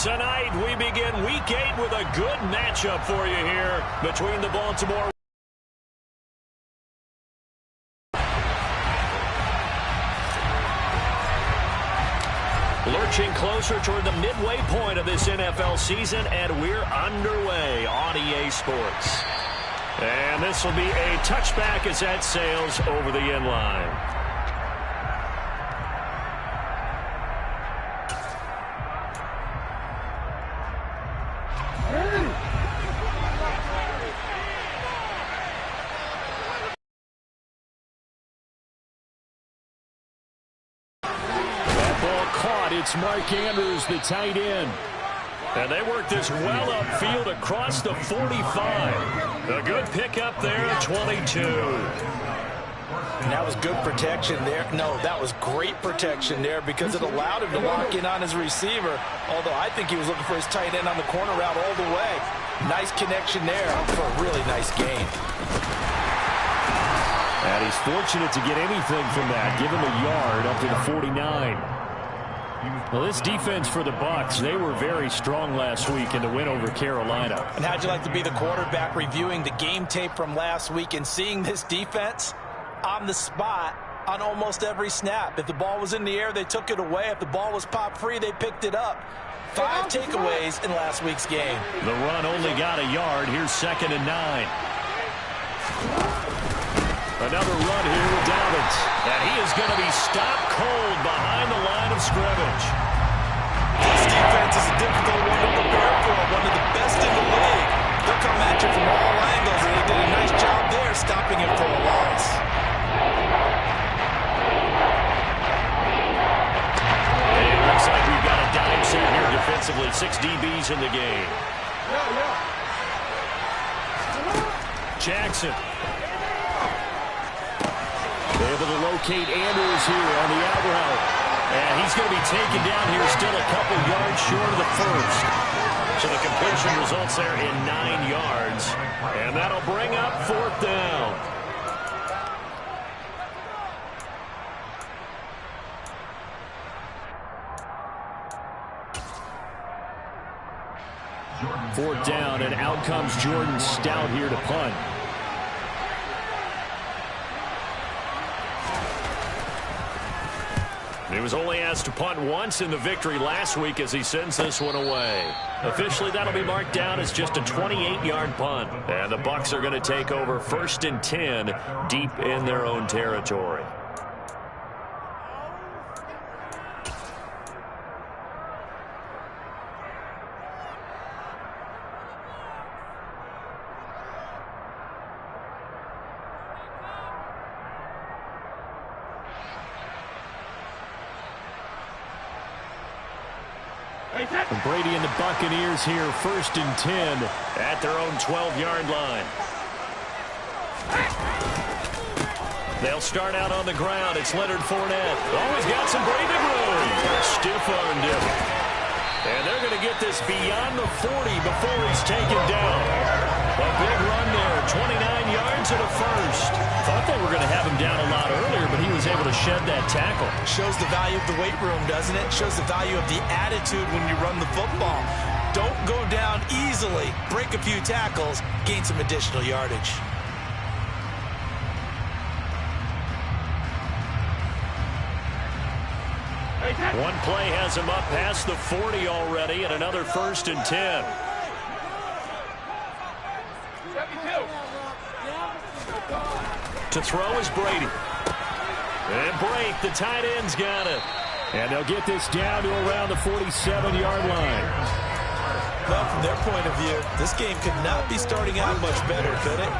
Tonight, we begin Week 8 with a good matchup for you here between the Baltimore lurching closer toward the midway point of this NFL season, and we're underway on EA Sports. And this will be a touchback as that sails over the end line. It's Mark Andrews, the tight end. And they work this well upfield across the 45. A good pickup there at 22. And that was good protection there. No, that was great protection there because it allowed him to lock in on his receiver. Although I think he was looking for his tight end on the corner route all the way. Nice connection there for a really nice gain. And he's fortunate to get anything from that. Give him a yard up to the 49. Well, this defense for the Bucs, they were very strong last week in the win over Carolina. And how'd you like to be the quarterback reviewing the game tape from last week and seeing this defense on the spot on almost every snap? If the ball was in the air, they took it away. If the ball was popped free, they picked it up. 5 takeaways in last week's game. The run only got a yard. Here's 2nd and 9. Another run here with Dobbins. And he is going to be stopped cold behind the line of scrimmage. This defense is a difficult one to prepare for. One of the best in the league. They'll come at you from all angles, and they did a nice job there stopping him for a loss. And it looks like we've got a dime set here defensively. 6 DBs in the game. Jackson. Able to locate Andrews here on the out route. And he's going to be taken down here still a couple yards short of the first. So the completion results there in 9 yards. And that'll bring up 4th down. Fourth down, and out comes Jordan Stout here to punt. He was only asked to punt once in the victory last week as he sends this one away. Officially, that'll be marked down as just a 28-yard punt. And the Bucs are going to take over 1st and 10 deep in their own territory. And Brady and the Buccaneers here, 1st and 10 at their own 12-yard line. They'll start out on the ground. It's Leonard Fournette. Oh, he's got some breathing room. Stiff-armed him. And they're going to get this beyond the 40 before he's taken down. A big run there, 29 yards and a first. Thought they were going to have him down a lot earlier, but he was able to shed that tackle. Shows the value of the weight room, doesn't it? Shows the value of the attitude when you run the football. Don't go down easily. Break a few tackles, gain some additional yardage. One play has him up past the 40 already, and another 1st and 10. To throw is Brady. And break, the tight end's got it. And they'll get this down to around the 47-yard line. Well, from their point of view, this game could not be starting out much better, could it?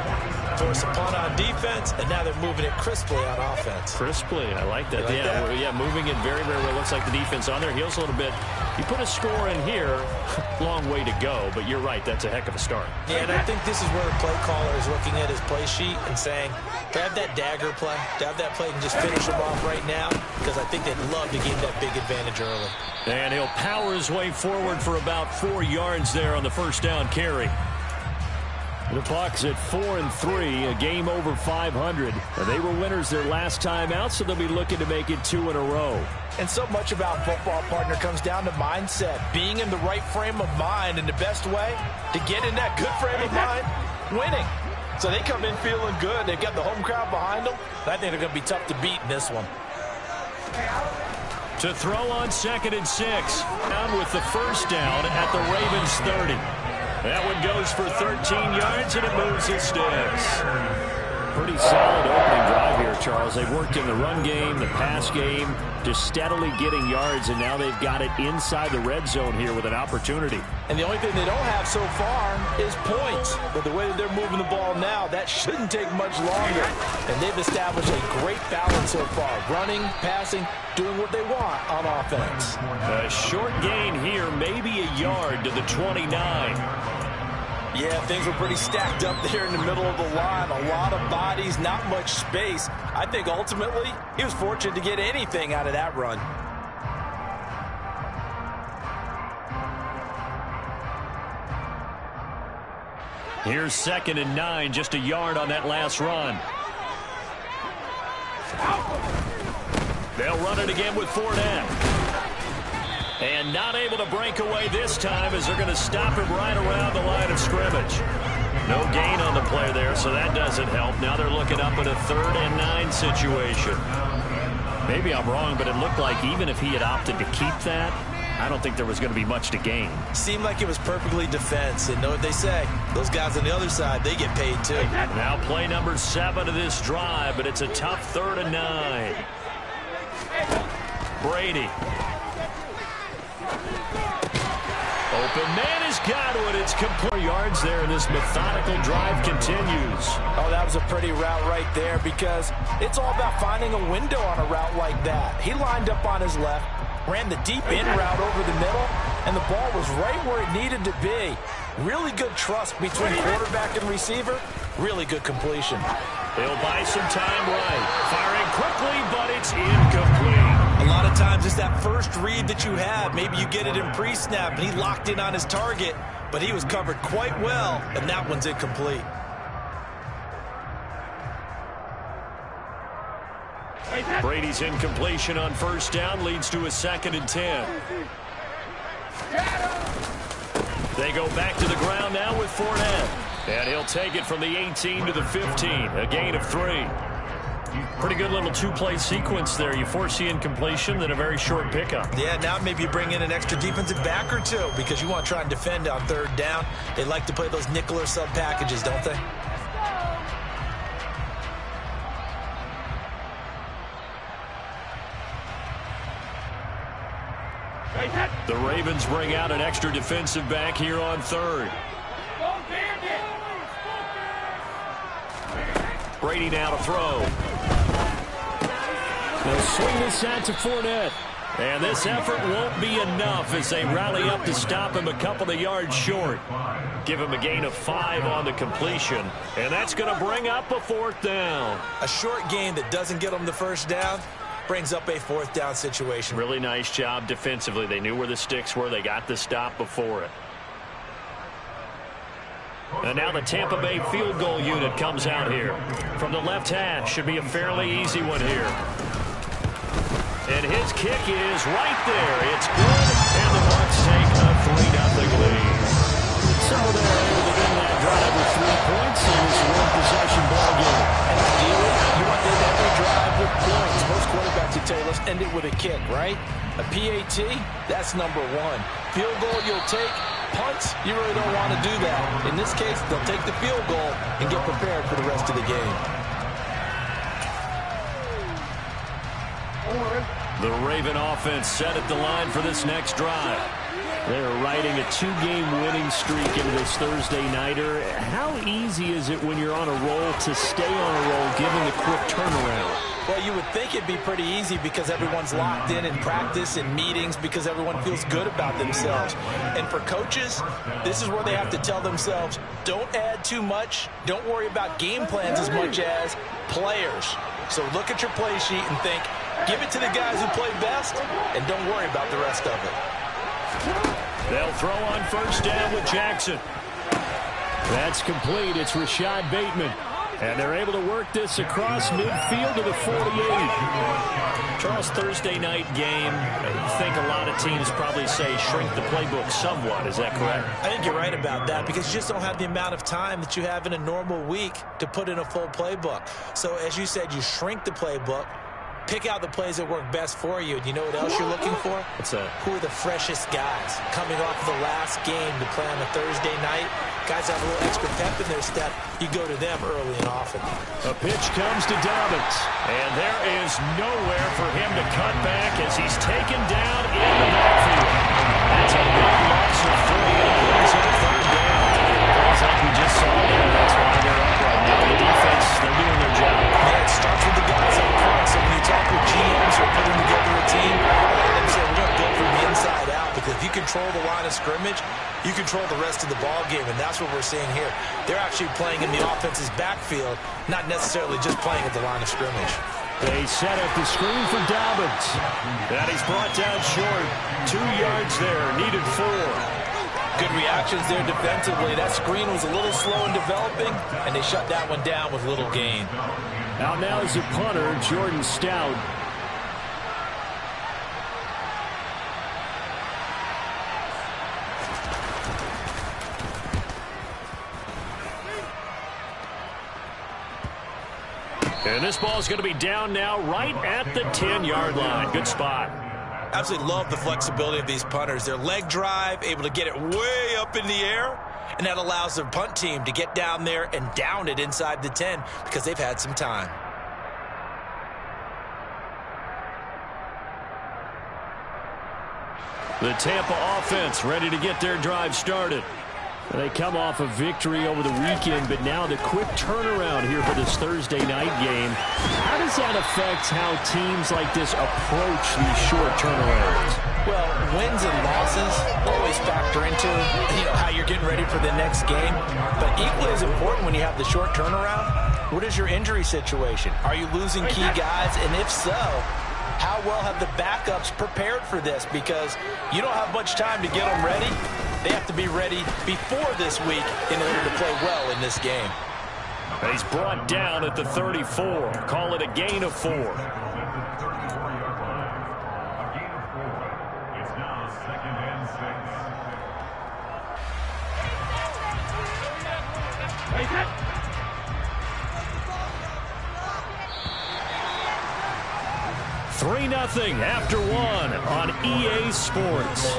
Force a punt on defense, and now they're moving it crisply on offense. Crisply, I like that. Yeah, moving it very, very well. Looks like the defense on their heels a little bit. You put a score in here, long way to go, but you're right, that's a heck of a start. Yeah, and I think this is where a play caller is looking at his play sheet and saying, grab that dagger play, grab that play and just finish him off right now, because I think they'd love to gain that big advantage early. And he'll power his way forward for about 4 yards there on the 1st down carry. The Bucs at 4-3, a game over 500. They were winners their last time out, so they'll be looking to make it 2 in a row. And so much about football, partner, comes down to mindset. Being in the right frame of mind, and the best way to get in that good frame of mind, winning. So they come in feeling good. They've got the home crowd behind them. I think they're going to be tough to beat in this one. To throw on 2nd and 6. Down with the first down at the Ravens 30. That one goes for 13 yards, and it moves the sticks. Pretty solid opening drive here, Charles. They've worked in the run game, the pass game, just steadily getting yards, and now they've got it inside the red zone here with an opportunity. And the only thing they don't have so far is points. But the way that they're moving the ball now, that shouldn't take much longer. And they've established a great balance so far. Running, passing, doing what they want on offense. A short gain here, maybe a yard to the 29. Yeah, things were pretty stacked up there in the middle of the line. A lot of bodies, not much space. I think ultimately he was fortunate to get anything out of that run. Here's 2nd and 9, just a yard on that last run. They'll run it again with Fournette. And not able to break away this time as they're going to stop him right around the line of scrimmage. No gain on the play there, so that doesn't help. Now they're looking up at a 3rd and 9 situation. Maybe I'm wrong, but it looked like even if he had opted to keep that, I don't think there was going to be much to gain. Seemed like it was perfectly defense. And know what they say, those guys on the other side, they get paid too. Now play number 7 of this drive, but it's a tough 3rd and 9. Brady. Open man has got it. It's complete yards there, and this methodical drive continues. Oh, that was a pretty route right there because it's all about finding a window on a route like that. He lined up on his left, ran the deep in route over the middle, and the ball was right where it needed to be. Really good trust between quarterback and receiver. Really good completion. They'll buy some time right. Firing quickly, but it's incomplete. A lot of times it's that first read that you have. Maybe you get it in pre-snap, and he locked in on his target, but he was covered quite well, and that one's incomplete. Brady's incompletion on first down leads to a 2nd and 10. They go back to the ground now with Fournette. And he'll take it from the 18 to the 15, a gain of 3. Pretty good little two-play sequence there. You force the incompletion, then a very short pickup. Yeah, now maybe you bring in an extra defensive back or two because you want to try and defend on 3rd down. They like to play those nickel or sub packages, don't they? The Ravens bring out an extra defensive back here on 3rd. Brady now to throw. They'll swing this out to Fournette. And this effort won't be enough as they rally up to stop him a couple of yards short. Give him a gain of 5 on the completion. And that's going to bring up a 4th down. A short gain that doesn't get them the first down brings up a 4th down situation. Really nice job defensively. They knew where the sticks were. They got the stop before it. And now the Tampa Bay field goal unit comes out here. From the left hash, should be a fairly easy one here. And his kick is right there. It's good, and the Bucs take a 3-0 lead. So they're able to win that drive with 3 points, and it's a one-possession ball game. And ideally, you want to end every drive with points. Most quarterbacks would tell you, let's end it with a kick, right? A PAT, that's number 1. Field goal you'll take. Punts, you really don't want to do that. In this case, they'll take the field goal and get prepared for the rest of the game. The Raven offense set at the line for this next drive. They're riding a 2-game winning streak into this Thursday nighter. How easy is it when you're on a roll to stay on a roll given the quick turnaround? Well, you would think it'd be pretty easy because everyone's locked in practice and meetings because everyone feels good about themselves. And for coaches, this is where they have to tell themselves, don't add too much. Don't worry about game plans as much as players. So look at your play sheet and think, give it to the guys who play best, and don't worry about the rest of it. They'll throw on first down with Jackson. That's complete. It's Rashad Bateman. And they're able to work this across midfield to the 48. Charles, Thursday night game, I think a lot of teams probably say shrink the playbook somewhat. Is that correct? I think you're right about that because you just don't have the amount of time that you have in a normal week to put in a full playbook. So as you said, you shrink the playbook, pick out the plays that work best for you. And you know what else you're looking for? What's that? Who are the freshest guys coming off of the last game to play on a Thursday night? Guys have a little extra pep in their step. You go to them early and often. A pitch comes to Dobbins. And there is nowhere for him to cut back as he's taken down in the backfield. That's a big loss of 3 and brings up 3rd down. Plays like we just saw there. That's why they're up right now. The defense, they're doing their job. Yeah, it starts with the guys up front. So when you talk with GMs who are putting together a team, they say we're going to build from the inside out because if you control the line of scrimmage, you control the rest of the ball game, and that's what we're seeing here. They're actually playing in the offense's backfield, not necessarily just playing at the line of scrimmage. They set up the screen for Dobbins. And he's brought down short. 2 yards there, needed 4. Good reactions there defensively. That screen was a little slow in developing, and they shut that one down with little gain. Out now is the punter, Jordan Stout. And this ball is going to be down now right at the 10-yard line. Good spot. Absolutely love the flexibility of these punters. Their leg drive, able to get it way up in the air, and that allows their punt team to get down there and down it inside the 10 because they've had some time. The Tampa offense ready to get their drive started. They come off a victory over the weekend, but now the quick turnaround here for this Thursday night game. How does that affect how teams like this approach these short turnarounds? Well, wins and losses always factor into how you're getting ready for the next game. But equally as important when you have the short turnaround, what is your injury situation? Are you losing key guys? And if so, how well have the backups prepared for this? Because you don't have much time to get them ready. They have to be ready before this week in order to play well in this game. He's brought down at the 34. Call it a gain of 4. It's now 2nd and 6. 3-0 after 1 on EA Sports.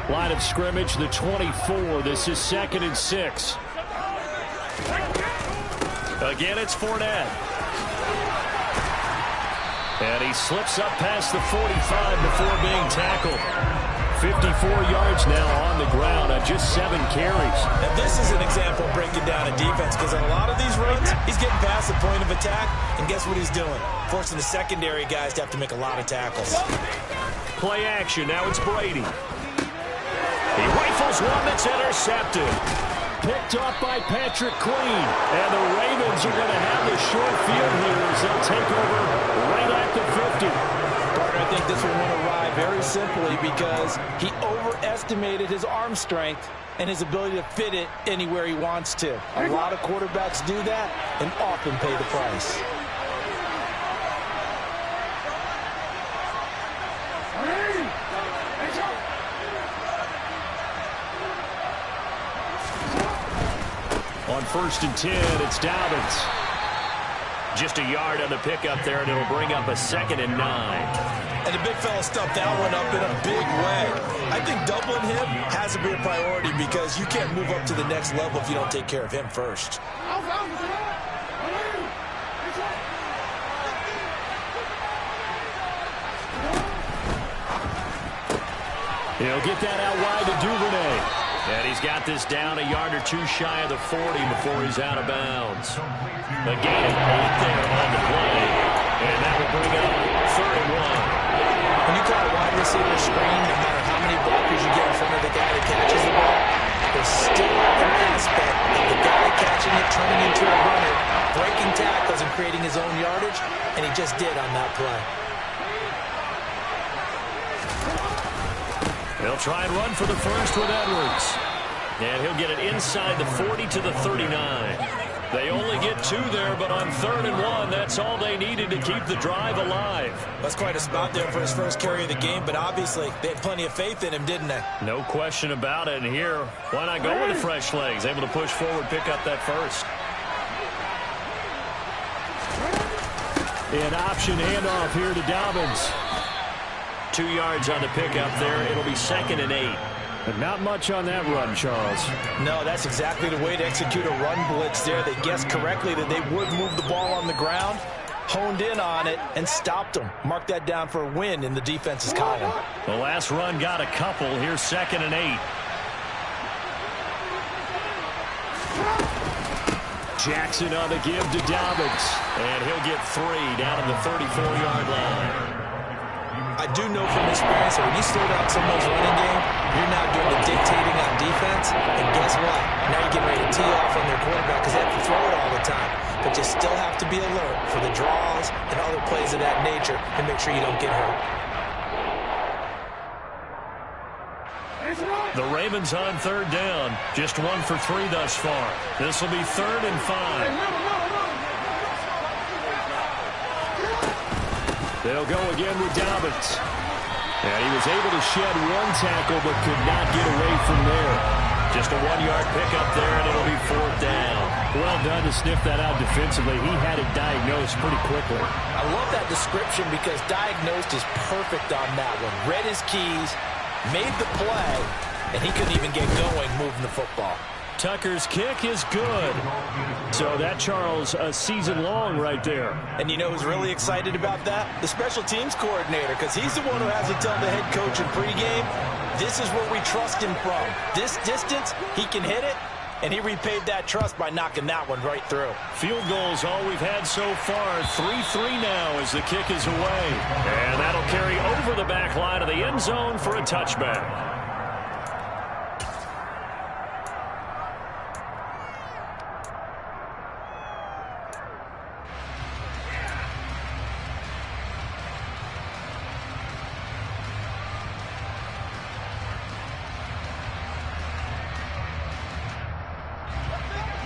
Line of scrimmage, the 24. This is 2nd and 6. Again, it's Fournette. And he slips up past the 45 before being tackled. 54 yards now on the ground on just 7 carries. Now, this is an example of breaking down a defense because on a lot of these runs, he's getting past the point of attack, and guess what he's doing? Forcing the secondary guys to have to make a lot of tackles. Play action. Now it's Brady. He rifles one that's intercepted. Picked off by Patrick Queen. And the Ravens are going to have the short field here as they'll take over right at the 50. Gardner, I think this one went awry very simply because he overestimated his arm strength and his ability to fit it anywhere he wants to. A lot of quarterbacks do that and often pay the price. On 1st and 10, it's Dobbins. Just a yard on the pickup there, and it'll bring up a 2nd and 9. And the big fella stuffed that one up in a big way. I think doubling him has to be a priority because you can't move up to the next level if you don't take care of him first. He'll get that out wide to Duvernay. And he's got this down a yard or 2 shy of the 40 before he's out of bounds. A gain of 8 there on the play. And that will bring up 3rd and 1. When you call a wide receiver screen, no matter how many blockers you get in front of the guy to catch creating his own yardage, and he just did on that play. They'll try and run for the first with Edwards. And he'll get it inside the 40 to the 39. They only get 2 there, but on 3rd and 1, that's all they needed to keep the drive alive. That's quite a spot there for his first carry of the game, but obviously they had plenty of faith in him, didn't they? No question about it. And here, why not go with the fresh legs? Able to push forward, pick up that first. An option handoff here to Dobbins. 2 yards on the pickup there. It'll be 2nd and 8. But not much on that run, Charles. No, that's exactly the way to execute a run blitz there. They guessed correctly that they would move the ball on the ground, honed in on it, and stopped them. Mark that down for a win in the defense's column. The last run got a couple. Here's 2nd and 8. Jackson on the give to Dobbins. And he'll get 3 down at the 34-yard line. I do know from experience that when you slow down someone's running game, you're now doing the dictating on defense. And guess what? Now you're getting ready to tee off on their quarterback because they have to throw it all the time. But you still have to be alert for the draws and other plays of that nature and make sure you don't get hurt. The Ravens on 3rd down. Just 1 for 3 thus far. This will be 3rd and 5. They'll go again with Dobbins. And he was able to shed 1 tackle but could not get away from there. Just a 1-yard pickup there, and it'll be 4th down. Well done to sniff that out defensively. He had it diagnosed pretty quickly. I love that description because diagnosed is perfect on that one. Read his keys, made the play, and he couldn't even get going moving the football. Tucker's kick is good. So that, Charles, a season long right there. And you know who's really excited about that? The special teams coordinator, because he's the one who has to tell the head coach in pregame, this is where we trust him from. This distance, he can hit it, and he repaid that trust by knocking that one right through. Field goals all we've had so far. 3-3 now as the kick is away. And that'll carry over the back line of the end zone for a touchback.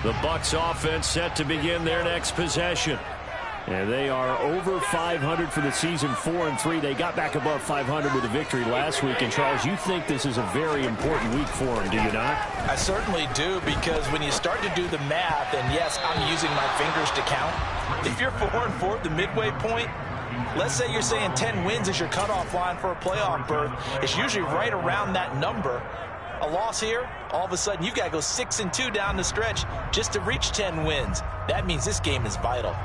The Bucs offense set to begin their next possession. And they are over 500 for the season, 4-3. They got back above 500 with a victory last week. And, Charles, you think this is a very important week for them, do you not? I certainly do, because when you start to do the math, and yes, I'm using my fingers to count. If you're 4-4 at the midway point, let's say you're saying 10 wins is your cutoff line for a playoff berth. It's usually right around that number. A loss here, all of a sudden you've got to go 6-2 down the stretch just to reach 10 wins. That means this game is vital.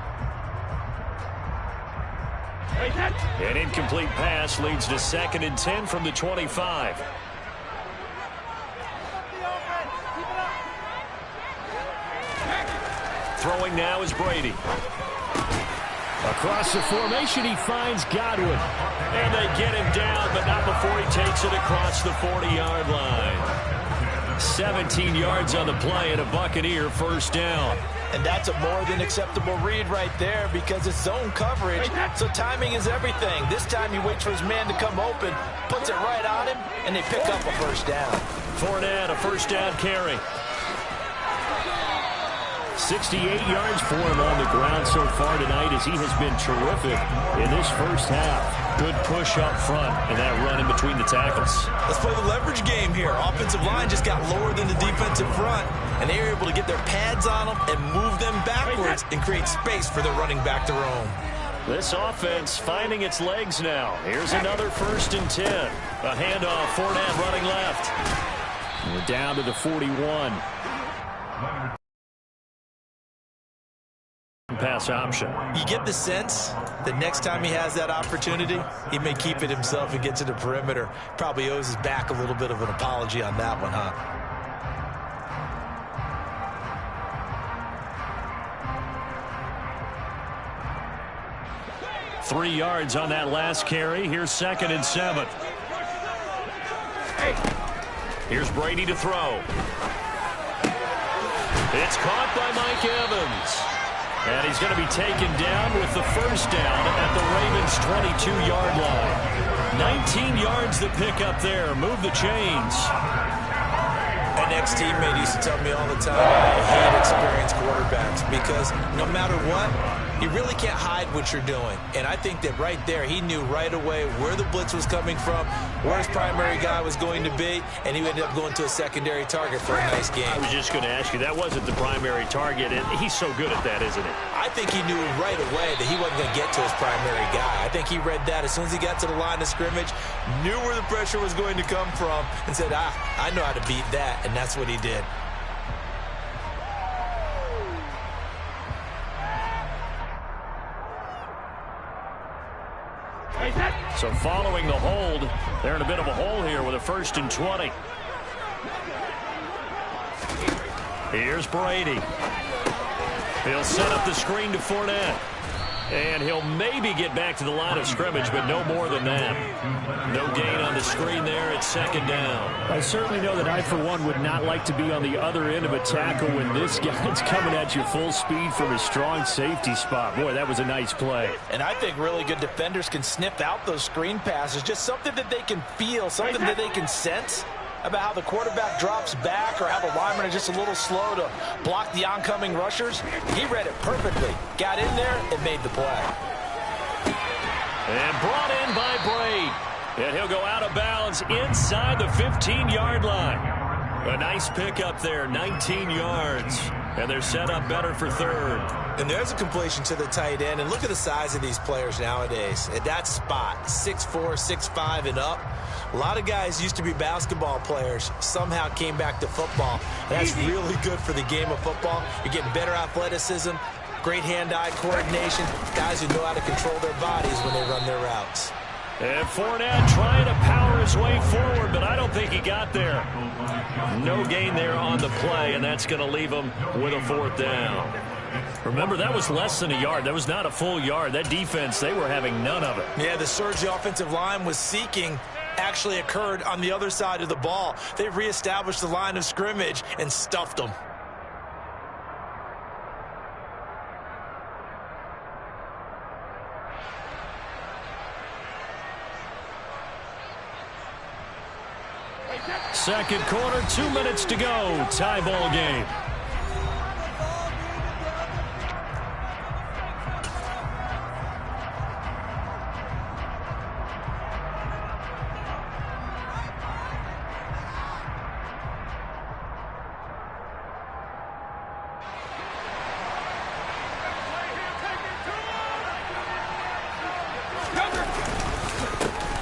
An incomplete pass leads to 2nd and 10 from the 25. Throwing now is Brady. Across the formation, he finds Godwin. And they get him down, but not before he takes it across the 40-yard line. 17 yards on the play and a Buccaneer first down. And that's a more than acceptable read right there because it's zone coverage, so timing is everything. This time he waits for his man to come open, puts it right on him, and they pick up a first down. Fournette, a first down carry. 68 yards for him on the ground so far tonight as he has been terrific in this first half. Good push up front and that run in between the tackles. Let's play the leverage game here. Offensive line just got lower than the defensive front, and they were able to get their pads on them and move them backwards and create space for their running back to roam. This offense finding its legs now. Here's another 1st and 10. A handoff, Fournette running left. We're down to the 41. Pass option. You get the sense that next time he has that opportunity, he may keep it himself and get to the perimeter. Probably owes his back a little bit of an apology on that one, huh? Three yards on that last carry. Here's 2nd and 7. Here's Brady to throw. It's caught by Mike Evans. And he's going to be taken down with the first down at the Ravens' 22-yard line. 19 yards to pick up there. Move the chains. An ex-teammate used to tell me all the time, I hate experienced quarterbacks because no matter what, you really can't hide what you're doing. And I think that right there, he knew right away where the blitz was coming from, where his primary guy was going to be, and he ended up going to a secondary target for a nice game. I was just going to ask you, that wasn't the primary target, and he's so good at that, isn't he? I think he knew right away that he wasn't going to get to his primary guy. I think he read that as soon as he got to the line of scrimmage, knew where the pressure was going to come from, and said, I know how to beat that, and that's what he did. So following the hold, they're in a bit of a hole here with a 1st and 20. Here's Brady. He'll set up the screen to Fournette. And he'll maybe get back to the line of scrimmage, but no more than that. No gain on the screen there. It's 2nd down. I certainly know that I, for one, would not like to be on the other end of a tackle when this guy's coming at you full speed from a strong safety spot. Boy, that was a nice play. And I think really good defenders can sniff out those screen passes. Just something that they can feel, something that they can sense about how the quarterback drops back or how the linemen are just a little slow to block the oncoming rushers. He read it perfectly. Got in there and made the play. And brought in by Braid. And he'll go out of bounds inside the 15-yard line. A nice pickup there, 19 yards. And they're set up better for 3rd. And there's a completion to the tight end. And look at the size of these players nowadays. At that spot, 6'4", 6'5", and up. A lot of guys used to be basketball players, somehow came back to football. That's really good for the game of football. You're getting better athleticism, great hand-eye coordination, guys who know how to control their bodies when they run their routes. And Fournette trying to power his way forward, but I don't think he got there. No gain there on the play, and that's going to leave him with a 4th down. Remember, that was less than a yard. That was not a full yard. That defense, they were having none of it. Yeah, the surge the offensive line was seeking actually occurred on the other side of the ball. They reestablished the line of scrimmage and stuffed them. Second quarter, 2 minutes to go. Tie ball game.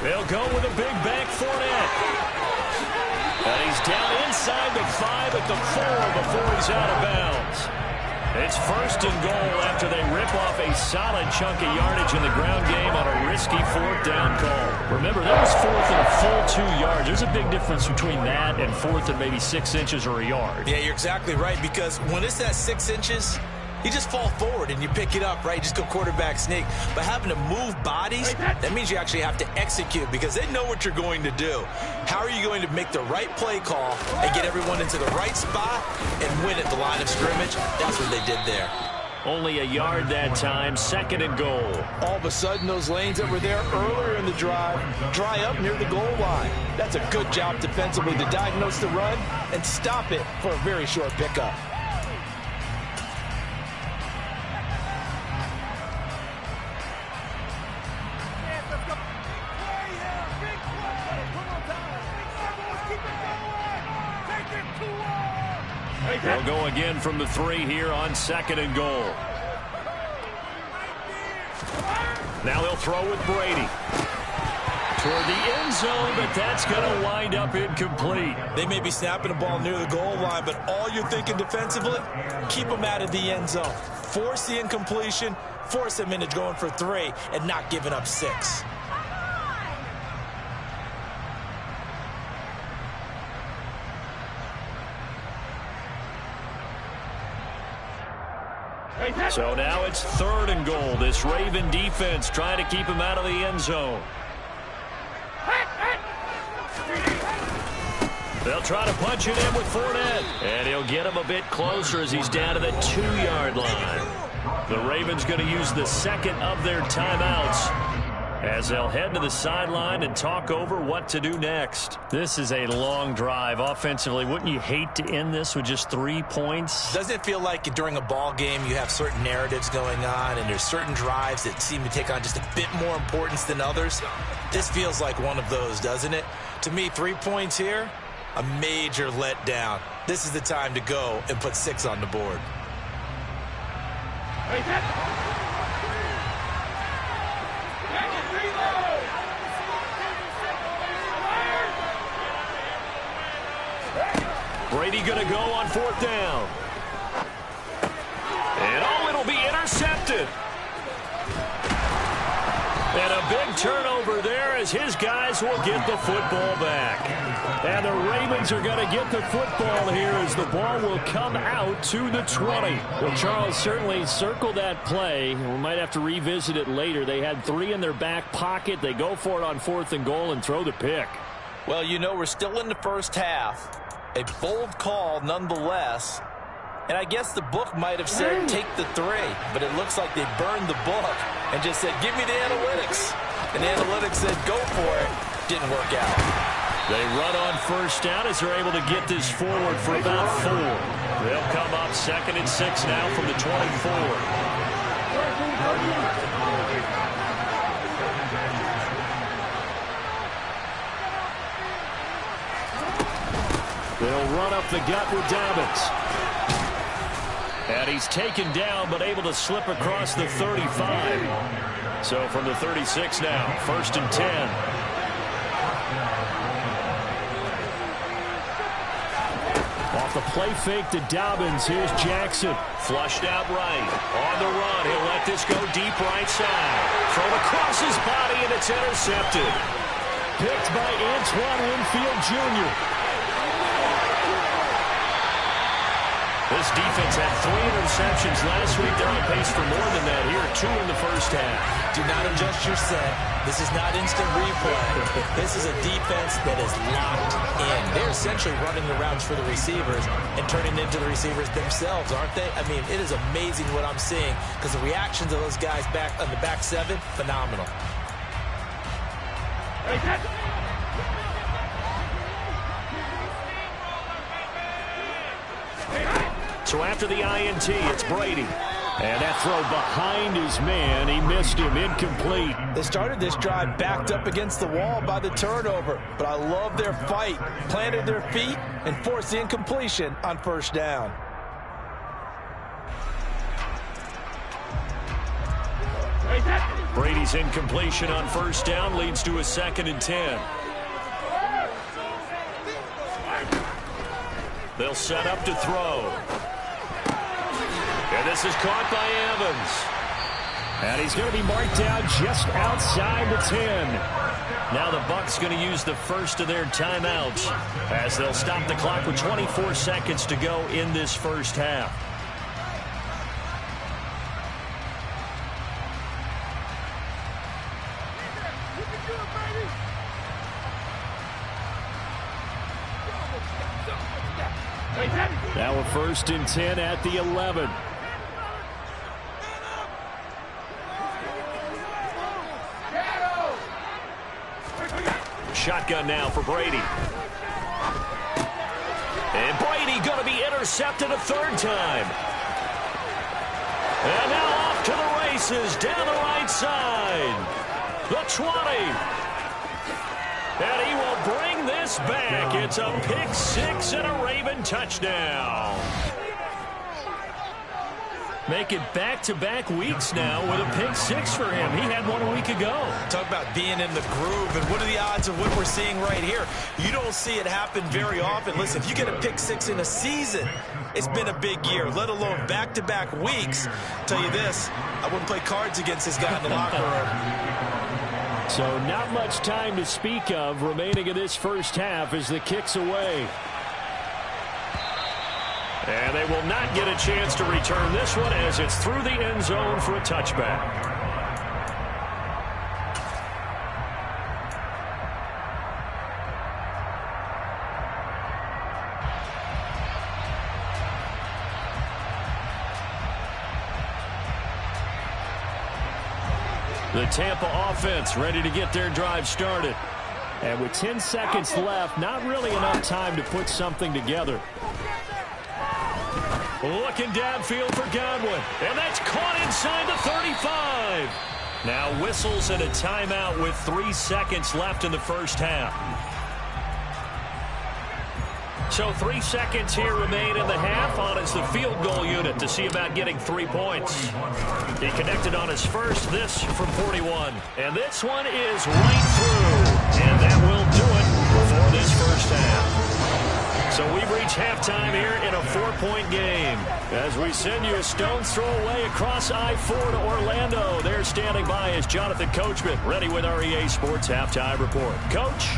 They'll go with a big back Fournette. And he's down inside the 5 at the 4 before he's out of bounds. It's 1st and goal after they rip off a solid chunk of yardage in the ground game on a risky 4th down call. Remember, that was 4th and a full 2 yards. There's a big difference between that and 4th and maybe 6 inches or a yard. Yeah, you're exactly right, because when it's that 6 inches, you just fall forward and you pick it up, right? You just go quarterback sneak. But having to move bodies, that means you actually have to execute because they know what you're going to do. How are you going to make the right play call and get everyone into the right spot and win at the line of scrimmage? That's what they did there. Only a yard that time, 2nd and goal. All of a sudden, those lanes that were there earlier in the drive dry up near the goal line. That's a good job defensively to diagnose the run and stop it for a very short pickup. They'll go again from the 3 here on 2nd and goal. Now they'll throw with Brady. Toward the end zone, but that's going to wind up incomplete. They may be snapping the ball near the goal line, but all you're thinking defensively, keep them out of the end zone. Force the incompletion, force them into going for 3, and not giving up 6. So now it's 3rd and goal. This Raven defense trying to keep him out of the end zone. They'll try to punch it in with Fournette. And he'll get him a bit closer as he's down to the 2-yard line. The Ravens going to use the second of their timeouts as they'll head to the sideline and talk over what to do next. This is a long drive offensively. Wouldn't you hate to end this with just 3 points? Doesn't it feel like during a ball game you have certain narratives going on and there's certain drives that seem to take on just a bit more importance than others? This feels like one of those, doesn't it? To me, 3 points here, a major letdown. This is the time to go and put 6 on the board. Brady going to go on 4th down. And it'll be intercepted. And a big turnover there as his guys will get the football back. And the Ravens are going to get the football here as the ball will come out to the 20. Well, Charles, certainly circle that play. We might have to revisit it later. They had 3 in their back pocket. They go for it on 4th and goal and throw the pick. Well, you know, we're still in the first half. A bold call nonetheless. And I guess the book might have said take the 3, but it looks like they burned the book and just said, give me the analytics. And the analytics said, go for it. Didn't work out. They run on 1st down as they're able to get this forward for about 4. They'll come up 2nd and 6 now from the 24. They'll run up the gut with Dobbins. And he's taken down but able to slip across the 35. So from the 36 now, 1st and 10. Off the play fake to Dobbins. Here's Jackson. Flushed out right. On the run. He'll let this go deep right side. Thrown across his body and it's intercepted. Picked by Antoine Winfield Jr. This defense had 3 interceptions last week. They're on pace for more than that here. 2 in the first half. Do not adjust your set. This is not instant replay. This is a defense that is locked in. They're essentially running the routes for the receivers and turning into the receivers themselves, aren't they? I mean, it is amazing what I'm seeing because the reactions of those guys back on the back 7, phenomenal. So after the INT, it's Brady. And that throw behind his man, he missed him, incomplete. They started this drive backed up against the wall by the turnover, but I love their fight. Planted their feet and forced the incompletion on 1st down. Brady's incompletion on 1st down leads to a 2nd and 10. They'll set up to throw. And this is caught by Evans. And he's going to be marked down just outside the 10. Now the Bucs going to use the first of their timeouts as they'll stop the clock with 24 seconds to go in this first half. Now a 1st and 10 at the 11. Shotgun now for Brady. And Brady going to be intercepted a 3rd time. And now off to the races down the right side. The 20. And he will bring this back. It's a pick 6 and a Raven touchdown. Make it back-to-back weeks now with a pick 6 for him. He had one a week ago. Talk about being in the groove, and what are the odds of what we're seeing right here? You don't see it happen very often. Listen, if you get a pick 6 in a season, it's been a big year, let alone back-to-back weeks. I'll tell you this, I wouldn't play cards against this guy in the locker room. So not much time to speak of remaining in this first half as the kick's away. And they will not get a chance to return this one as it's through the end zone for a touchback. The Tampa offense ready to get their drive started. And with 10 seconds left, not really enough time to put something together. Looking downfield for Godwin. And that's caught inside the 35. Now whistles and a timeout with 3 seconds left in the first half. So 3 seconds here remain in the half on as the field goal unit to see about getting 3 points. He connected on his first, this from 41. And this one is right through. And that will do it for this first half. So we've reached halftime here in a 4-point game. As we send you a stone's throw away across I-4 to Orlando. There standing by is Jonathan Coachman, ready with our EA Sports Halftime Report. Coach?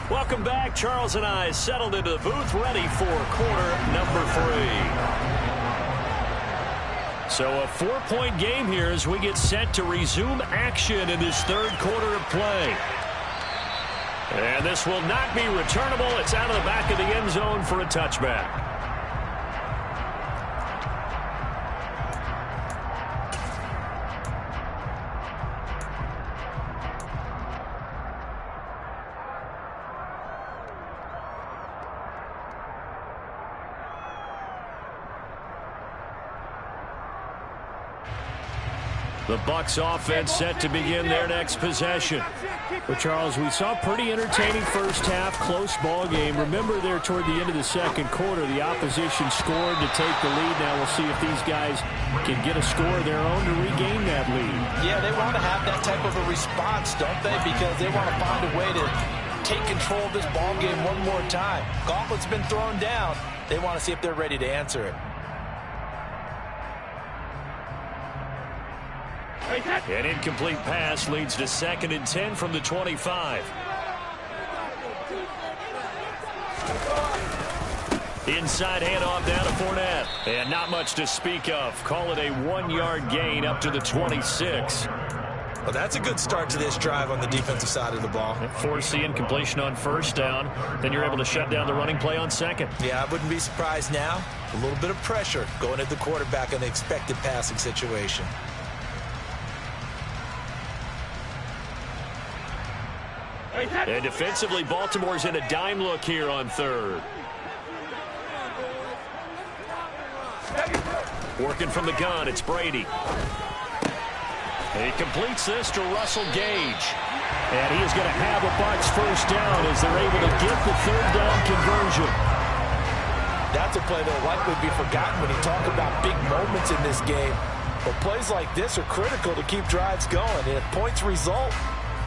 Welcome back. Charles and I settled into the booth, ready for quarter number 3. So a 4-point game here as we get set to resume action in this third quarter of play. And this will not be returnable. It's out of the back of the end zone for a touchback. The Bucs offense set to begin their next possession. Well, Charles, we saw a pretty entertaining first half, close ball game. Remember there toward the end of the second quarter, the opposition scored to take the lead. Now we'll see if these guys can get a score of their own to regain that lead. Yeah, they want to have that type of a response, don't they? Because they want to find a way to take control of this ball game one more time. Gauntlet's been thrown down. They want to see if they're ready to answer it. An incomplete pass leads to 2nd and 10 from the 25. Inside handoff down to Fournette. And not much to speak of. Call it a 1-yard gain up to the 26. Well, that's a good start to this drive on the defensive side of the ball. Force the incompletion on first down. Then you're able to shut down the running play on second. Yeah, I wouldn't be surprised now. A little bit of pressure going at the quarterback in the expected passing situation. And defensively, Baltimore's in a dime look here on third. Working from the gun, it's Brady. He completes this to Russell Gage. And he is going to have a Bucs first down as they're able to get the third down conversion. That's a play that will likely be forgotten when you talk about big moments in this game. But plays like this are critical to keep drives going. And if points result,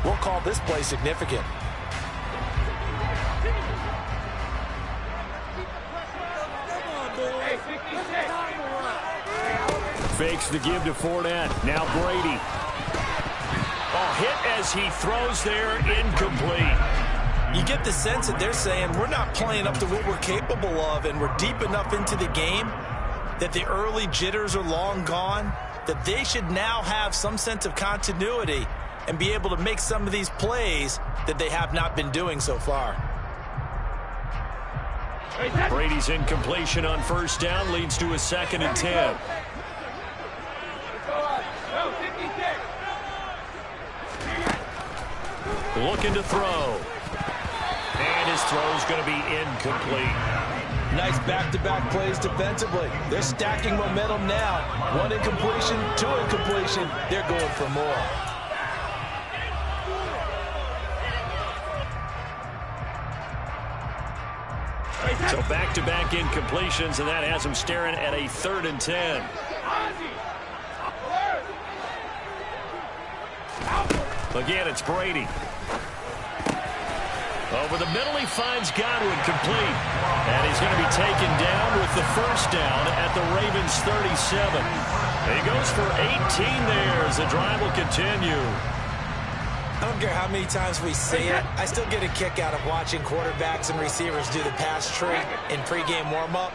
we'll call this play significant. Fakes the give to Fournette. Now Brady. Oh, hit as he throws there, incomplete. You get the sense that they're saying we're not playing up to what we're capable of, and we're deep enough into the game that the early jitters are long gone, that they should now have some sense of continuity and be able to make some of these plays that they have not been doing so far. Brady's incompletion on first down leads to a 2nd and 10. Looking to throw. And his throw's going to be incomplete. Nice back-to-back plays defensively. They're stacking momentum now. 1 incompletion, 2 incompletion. They're going for more. So back-to-back incompletions, and that has him staring at a 3rd and 10. Again, it's Brady. Over the middle, he finds Godwin complete. And he's going to be taken down with the first down at the Ravens' 37. He goes for 18 there as the drive will continue. I don't care how many times we say it, I still get a kick out of watching quarterbacks and receivers do the pass tree in pregame warm-up.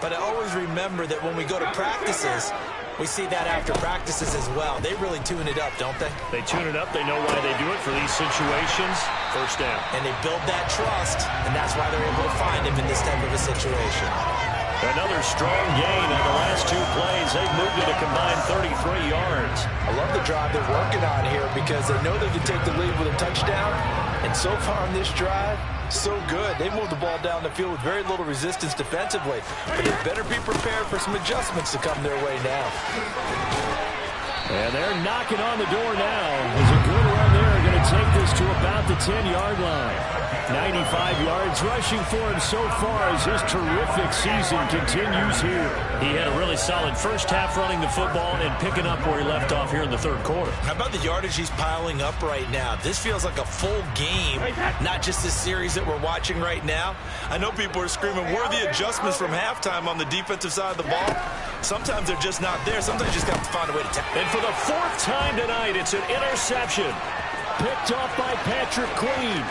But I always remember that when we go to practices, we see that after practices as well. They really tune it up, don't they? They tune it up. They know why they do it for these situations. First down. And they build that trust, and that's why they're able to find him in this type of a situation. Another strong gain on the last 2 plays. They've moved it a combined 33 yards. I love the drive they're working on here because they know they can take the lead with a touchdown. And so far on this drive, so good. They moved the ball down the field with very little resistance defensively. But they better be prepared for some adjustments to come their way now. And they're knocking on the door now. There's a good run there. Going to take this to about the 10-yard line. 95 yards rushing for him so far as his terrific season continues here. He had a really solid first half running the football and picking up where he left off here in the third quarter. How about the yardage he's piling up right now? This feels like a full game, not just this series that we're watching right now. I know people are screaming, where are the adjustments from halftime on the defensive side of the ball? Sometimes they're just not there. Sometimes you just have to find a way to tackle. And for the 4th time tonight, it's an interception. Picked off by Patrick Queen.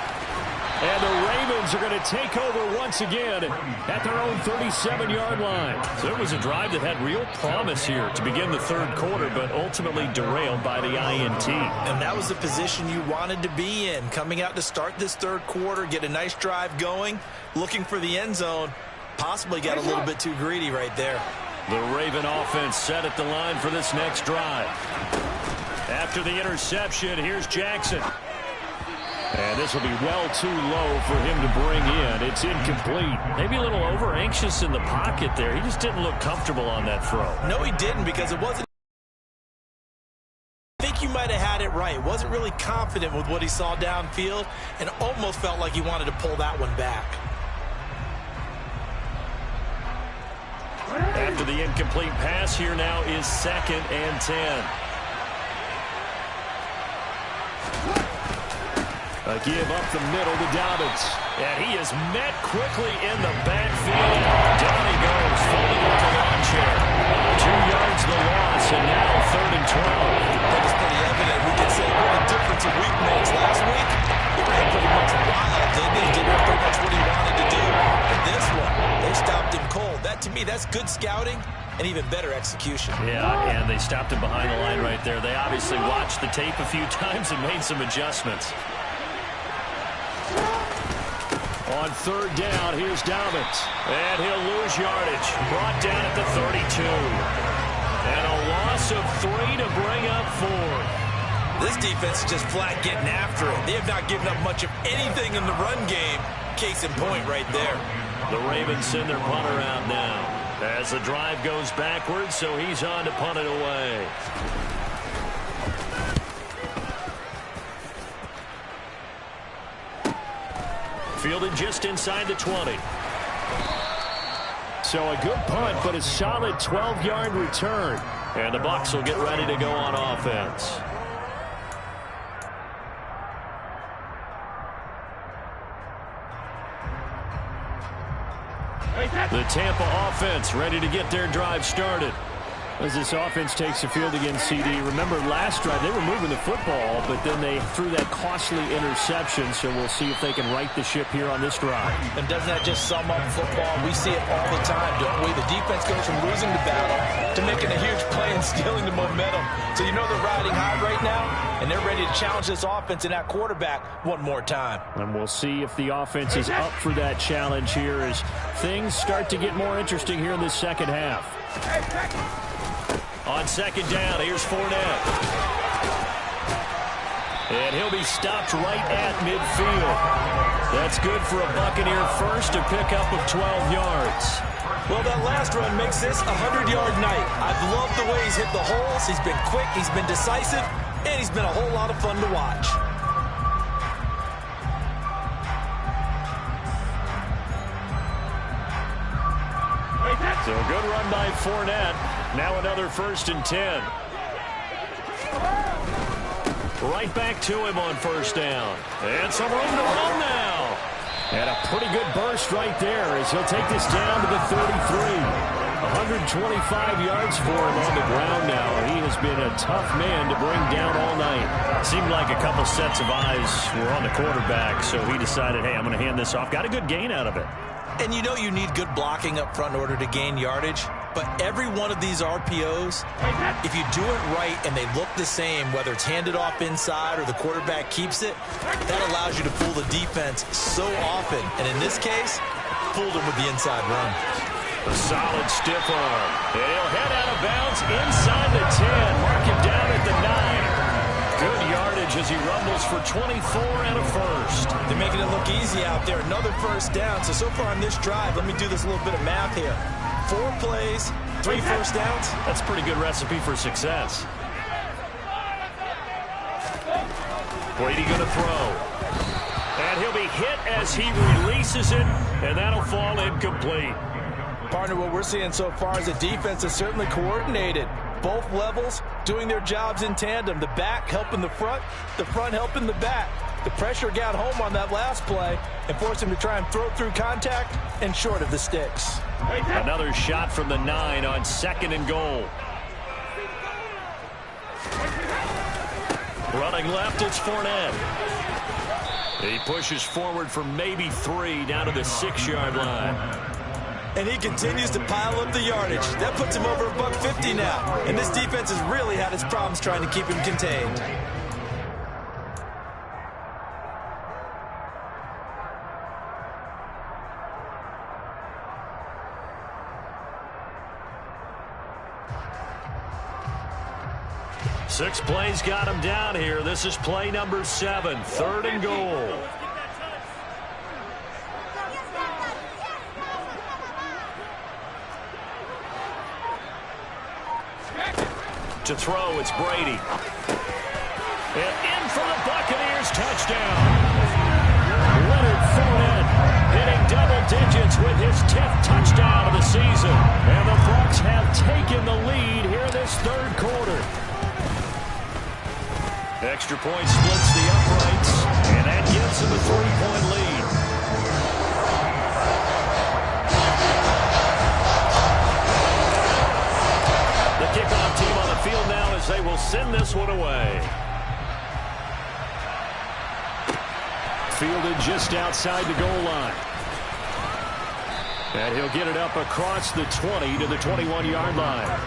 And the Ravens are going to take over once again at their own 37-yard line. So it was a drive that had real promise here to begin the third quarter, but ultimately derailed by the INT. And that was the position you wanted to be in, coming out to start this third quarter, get a nice drive going, looking for the end zone, possibly got a little bit too greedy right there. The Raven offense set at the line for this next drive. After the interception, here's Jackson. And this will be well too low for him to bring in. It's incomplete. Maybe a little over-anxious in the pocket there. He just didn't look comfortable on that throw. No, he didn't, because it wasn't. I think you might have had it right. Wasn't really confident with what he saw downfield and almost felt like he wanted to pull that one back. After the incomplete pass, here now is 2nd and 10. A give up the middle to Dobbins. And he is met quickly in the backfield. Down he goes, falling off the lawn chair. 2 yards the loss, and now 3rd and 12. I think it's pretty evident. We can say what the difference a week makes. Last week, he ran pretty much wild, didn't he? He did pretty much what he wanted to do. And this one, they stopped him cold. That, to me, that's good scouting and even better execution. Yeah, and they stopped him behind the line right there. They obviously watched the tape a few times and made some adjustments. On 3rd down, here's Dobbins. And he'll lose yardage. Brought down at the 32. And a loss of 3 to bring up 4. This defense is just flat getting after it. They have not given up much of anything in the run game. Case in point right there. The Ravens send their punter out now. As the drive goes backwards, so he's on to punt it away. Fielded just inside the 20. So a good punt, but a solid 12-yard return. And the Bucs will get ready to go on offense. The Tampa offense ready to get their drive started. As this offense takes the field against CD. Remember last drive they were moving the football, but then they threw that costly interception, so we'll see if they can right the ship here on this drive. And doesn't that just sum up football? We see it all the time, don't we? The defense goes from losing the battle to making a huge play and stealing the momentum. So you know they're riding high right now, and they're ready to challenge this offense and that quarterback one more time. And we'll see if the offense is up for that challenge here as things start to get more interesting here in this second half. On 2nd down, here's Fournette. And he'll be stopped right at midfield. That's good for a Buccaneer first, a pickup of 12 yards. Well, that last run makes this a 100-yard night. I've loved the way he's hit the holes. He's been quick, he's been decisive, and he's been a whole lot of fun to watch. So a good run by Fournette. Now another 1st and 10. Right back to him on 1st down. And some room to run now. And a pretty good burst right there as he'll take this down to the 33. 125 yards for him on the ground now. He has been a tough man to bring down all night. Seemed like a couple sets of eyes were on the quarterback, so he decided, hey, I'm going to hand this off. Got a good gain out of it. And you know you need good blocking up front in order to gain yardage. But every one of these RPOs, if you do it right and they look the same, whether it's handed off inside or the quarterback keeps it, that allows you to fool the defense so often. And in this case, fooled him with the inside run. A solid stiff arm. And he'll head out of bounds inside the 10. Mark him down at the 9. Good yardage as he rumbles for 24 and a first. They're making it look easy out there. Another first down. So far on this drive, let me do this little bit of math here. 4 plays, 3 first downs. That's a pretty good recipe for success. Brady going to throw. And he'll be hit as he releases it, and that'll fall incomplete. Partner, what we're seeing so far is the defense is certainly coordinated. Both levels doing their jobs in tandem. The back helping the front helping the back. The pressure got home on that last play and forced him to try and throw through contact and short of the sticks. Another shot from the 9 on 2nd and goal. Running left, it's Fournette. He pushes forward for maybe 3 down to the 6-yard line. And he continues to pile up the yardage. That puts him over $150 now. And this defense has really had its problems trying to keep him contained. Six plays got him down here. This is play number 7, 3rd and goal. To throw, it's Brady. And in for the Buccaneers, touchdown. Leonard Fournette hitting double digits with his 10th touchdown of the season. And the Bucs have taken the lead here in this 3rd quarter. Extra point splits the uprights, and that gives them a 3-point lead. The kickoff team on the field now as they will send this one away. Fielded just outside the goal line. And he'll get it up across the 20 to the 21-yard line.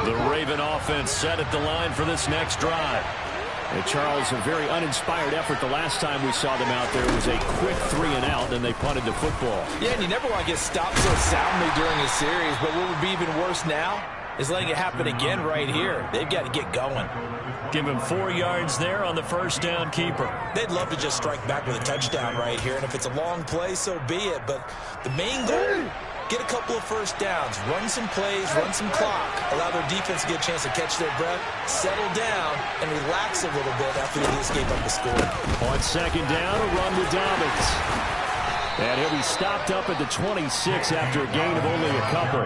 The Raven offense set at the line for this next drive. And Charles, a very uninspired effort the last time we saw them out there. It was a quick 3 and out, and they punted the football. Yeah, and you never want to get stopped so soundly during a series, but what would be even worse now is letting it happen again right here. They've got to get going. Give him 4 yards there on the first down keeper. They'd love to just strike back with a touchdown right here, and if it's a long play, so be it. But the main goal, get a couple of first downs, run some plays, run some clock, allow their defense to get a chance to catch their breath, settle down, and relax a little bit after they just gave up the score. On 2nd down, a run with Dobbins. And he'll be stopped up at the 26 after a gain of only a couple.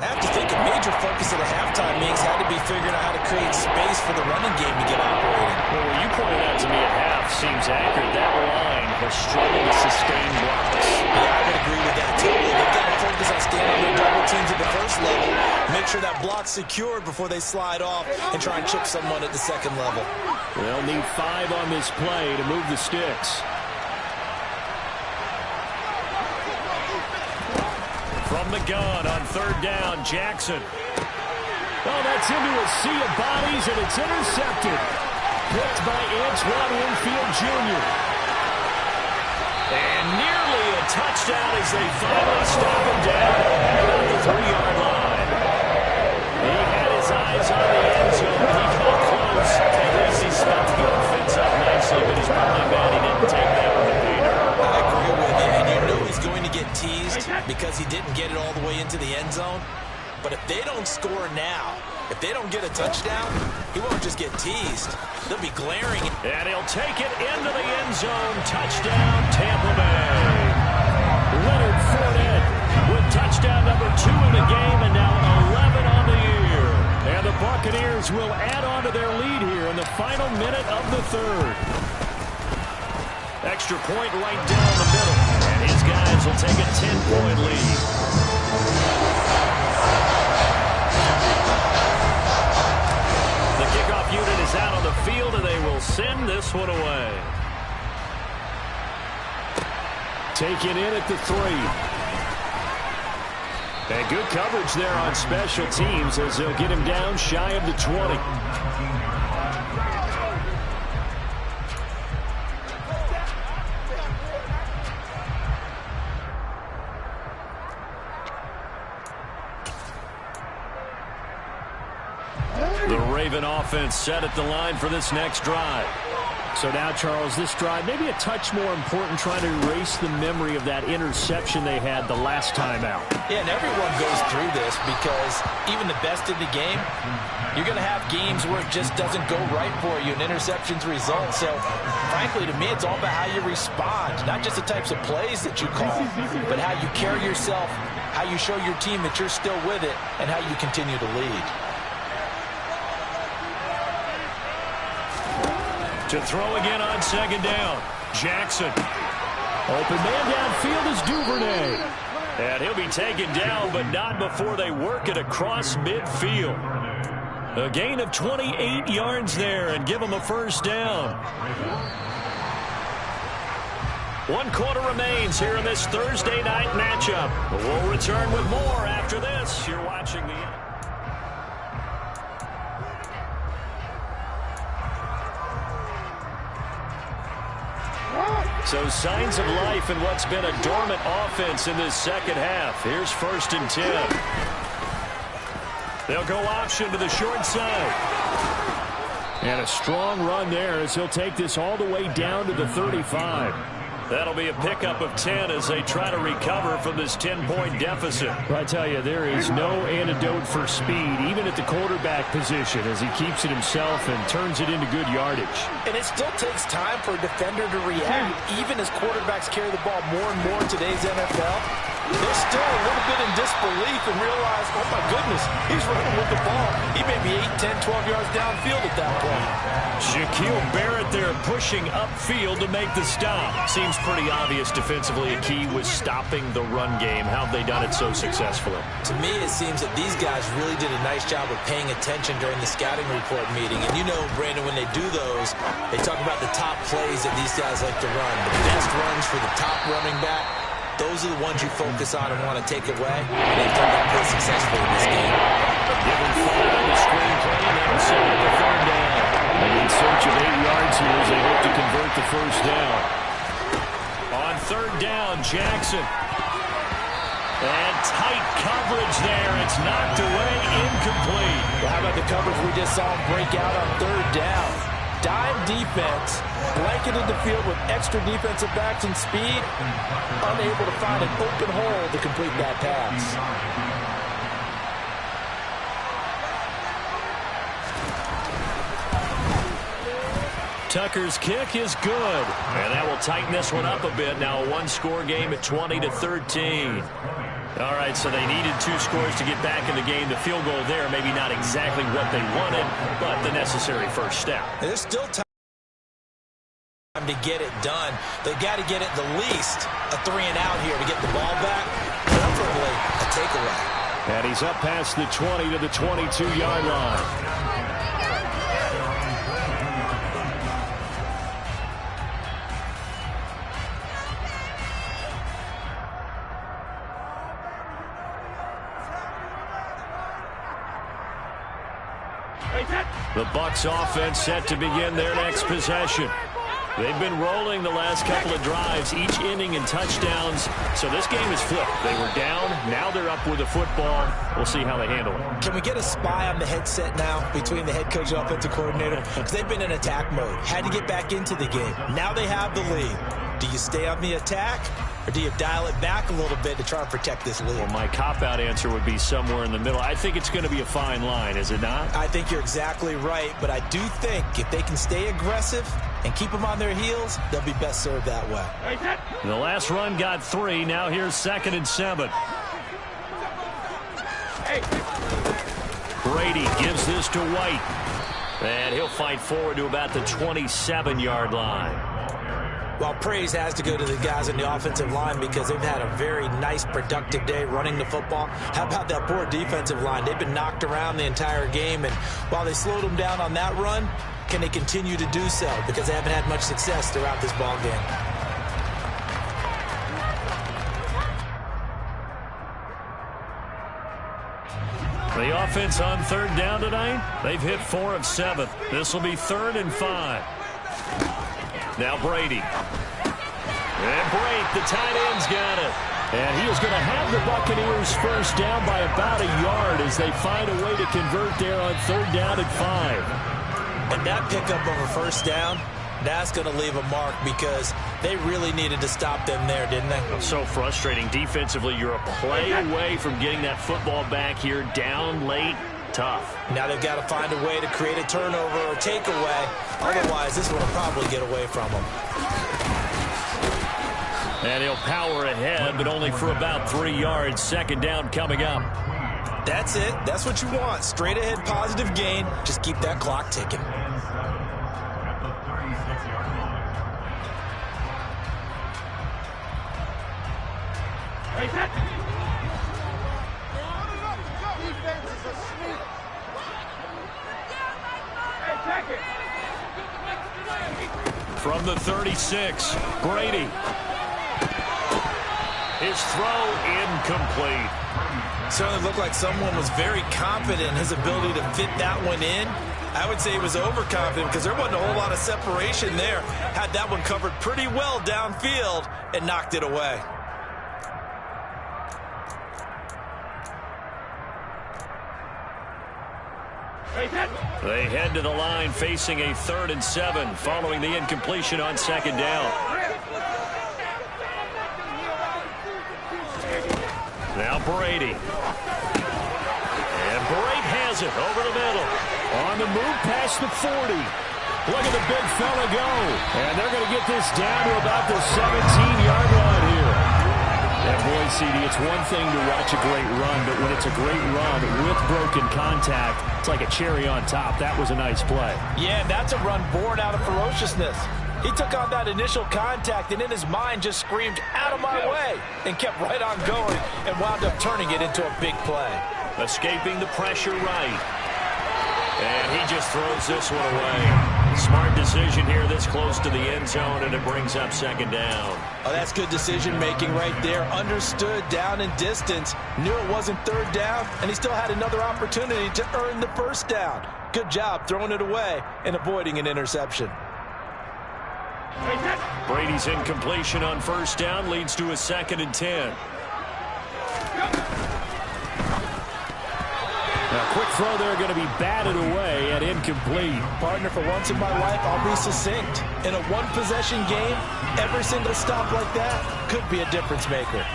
I have to think a major focus of the halftime meetings had to be figuring out how to create space for the running game to get operating. Well, what you pointed out to me at half seems accurate. That line has struggled to sustain blocks. Yeah, I would agree with that totally. They've got to focus on staying on their double teams at the first level. Make sure that block's secured before they slide off and try and chip someone at the 2nd level. They'll need 5 on this play to move the sticks. From the gun on 3rd down, Jackson. Oh, that's into a sea of bodies, and it's intercepted. Picked by Antoine Winfield Jr. And nearly a touchdown as they finally stop him down at the 3-yard line. He had his eyes on the end zone. He got close. At least he stopped the offense up nicely, but he's probably mad he didn't take that one to Peter. I agree with you, and you know he's going to get teased because he didn't get it all the way into the end zone. But if they don't score now, if they don't get a touchdown, he won't just get teased. They'll be glaring. And he'll take it into the end zone. Touchdown, Tampa Bay. Leonard Fournette with touchdown number 2 in the game, and now 11 on the year. And the Buccaneers will add on to their lead here in the final minute of the 3rd. Extra point right down the middle. And his guys will take a 10-point lead. this one away. Taken in at the 3. And good coverage there on special teams as they'll get him down shy of the 20. The Raven offense set at the line for this next drive. So now, Charles, this drive maybe a touch more important, trying to erase the memory of that interception they had the last time out. Yeah, and everyone goes through this because even the best in the game, you're going to have games where it just doesn't go right for you and interceptions result. So, frankly, to me, it's all about how you respond, not just the types of plays that you call, but how you carry yourself, how you show your team that you're still with it, and how you continue to lead. To throw again on second down. Jackson. Open man downfield is Duvernay. And he'll be taken down, but not before they work it across midfield. A gain of 28 yards there and give them a first down. 1 quarter remains here in this Thursday night matchup. We'll return with more after this. You're watching the... So signs of life in what's been a dormant offense in this second half. Here's 1st and 10. They'll go option to the short side. And a strong run there as he'll take this all the way down to the 35. That'll be a pickup of 10 as they try to recover from this 10-point deficit. I tell you, there is no antidote for speed, even at the quarterback position, as he keeps it himself and turns it into good yardage. And it still takes time for a defender to react. Even as quarterbacks carry the ball more and more in today's NFL, they're still a little bit in disbelief and realize, oh my goodness, he's running with the ball. He may be 8, 10, 12 yards downfield at that point. Shaquille Barrett there pushing upfield to make the stop. Seems pretty obvious defensively. A key was stopping the run game. How have they done it so successfully? To me, it seems that these guys really did a nice job of paying attention during the scouting report meeting. And you know, Brandon, when they do those, they talk about the top plays that these guys like to run. The best runs for the top running back. Those are the ones you focus on and want to take away. And they've done that pretty successfully in this game. Given 5 on the screen play, now set up the 3rd down. And in search of 8 yards here as they hope to convert the first down. On 3rd down, Jackson. And tight coverage there. It's knocked away, incomplete. Well, how about the coverage we just saw him break out on 3rd down? Dime defense, blanketed the field with extra defensive backs and speed, unable to find an open hole to complete that pass. Tucker's kick is good. And that will tighten this one up a bit. Now a 1-score game at 20-13. All right, so they needed 2 scores to get back in the game. The field goal there, maybe not exactly what they wanted, but the necessary first step. There's still time to get it done. They've got to get it the least a 3-and-out here to get the ball back, preferably a takeaway. And he's up past the 20 to the 22-yard line. The Bucs offense set to begin their next possession. They've been rolling the last couple of drives, each inning in touchdowns. So this game is flipped. They were down. Now they're up with the football. We'll see how they handle it. Can we get a spy on the headset now between the head coach and offensive coordinator? Because they've been in attack mode. Had to get back into the game. Now they have the lead. Do you stay on the attack? Or do you dial it back a little bit to try and protect this lead? Well, my cop-out answer would be somewhere in the middle. I think it's going to be a fine line, is it not? I think you're exactly right, but I do think if they can stay aggressive and keep them on their heels, they'll be best served that way. The last run got 3. Now here's 2nd and 7. Brady gives this to White. And he'll fight forward to about the 27-yard line. Well, praise has to go to the guys on the offensive line because they've had a very nice, productive day running the football. How about that poor defensive line? They've been knocked around the entire game, and while they slowed them down on that run, can they continue to do so? Because they haven't had much success throughout this ball game. The offense on 3rd down tonight, they've hit 4 of 7. This will be 3rd and 5. Now Brady. And Brate, the tight end's got it. And he is going to have the Buccaneers first down by about a yard as they find a way to convert there on 3rd down and 5. And that pickup of a first down, that's going to leave a mark because they really needed to stop them there, didn't they? So frustrating. Defensively, you're a play away from getting that football back here down late. Tough. Now they've got to find a way to create a turnover or takeaway. Otherwise, this one will probably get away from them. And he'll power ahead, but only for about 3 yards. 2nd down coming up. That's it. That's what you want. Straight ahead positive gain. Just keep that clock ticking. From the 36, Brady. His throw incomplete. Certainly looked like someone was very confident in his ability to fit that one in. I would say he was overconfident because there wasn't a whole lot of separation there. Had that one covered pretty well downfield and knocked it away. They head to the line facing a 3rd and 7 following the incompletion on 2nd down. Now Brady. And Brate has it over the middle. On the move past the 40. Look at the big fella go. And they're going to get this down to about the 17-yard line here. And boy, CD, it's one thing to watch a great run, but when it's a great run with broken contact, it's like a cherry on top. That was a nice play. Yeah, that's a run born out of ferociousness. He took on that initial contact and in his mind just screamed, "Out of my way," and kept right on going and wound up turning it into a big play. Escaping the pressure right. And he just throws this one away. Smart decision here this close to the end zone, and it brings up 2nd down. Oh, that's good decision-making right there. Understood down and distance. Knew it wasn't 3rd down, and he still had another opportunity to earn the 1st down. Good job throwing it away and avoiding an interception. Brady's incompletion on 1st down leads to a 2nd and 10. Now, quick throw there going to be batted away and incomplete. Partner, for once in my life, I'll be succinct. In a one-possession game, every single stop like that could be a difference maker.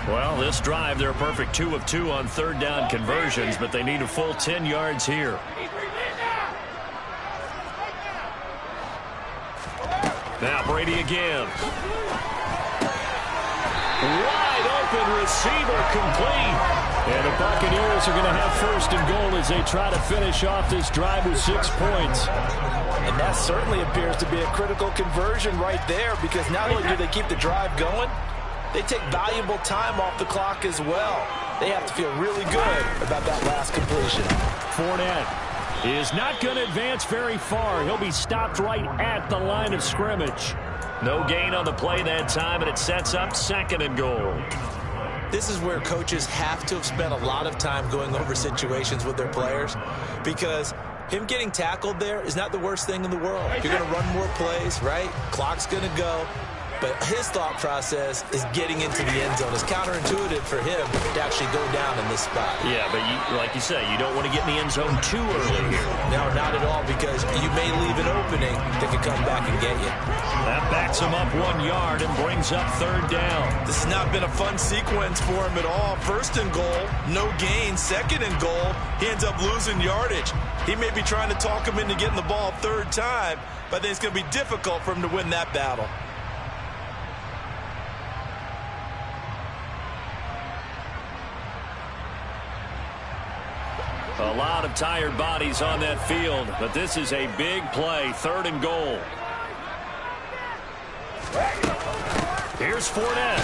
Well, this drive, they're a perfect 2 of 2 on 3rd down conversions, but they need a full 10 yards here. Now Brady again. Wide open receiver complete. And the Buccaneers are going to have 1st and goal as they try to finish off this drive with 6 points. And that certainly appears to be a critical conversion right there, because not only do they keep the drive going, they take valuable time off the clock as well. They have to feel really good about that last completion. Fournette is not going to advance very far. He'll be stopped right at the line of scrimmage. No gain on the play that time, and it sets up 2nd and goal. This is where coaches have to have spent a lot of time going over situations with their players, because him getting tackled there is not the worst thing in the world. You're going to run more plays, right? Clock's going to go. But his thought process is getting into the end zone. It's counterintuitive for him to actually go down in this spot. Yeah, but like you say, you don't want to get in the end zone too early here. No, not at all, because you may leave an opening that could come back and get you. That backs him up 1 yard and brings up 3rd down. This has not been a fun sequence for him at all. 1st and goal, no gain. 2nd and goal, he ends up losing yardage. He may be trying to talk him into getting the ball 3rd time, but I think it's going to be difficult for him to win that battle. A lot of tired bodies on that field, but this is a big play, 3rd and goal. Here's Fournette.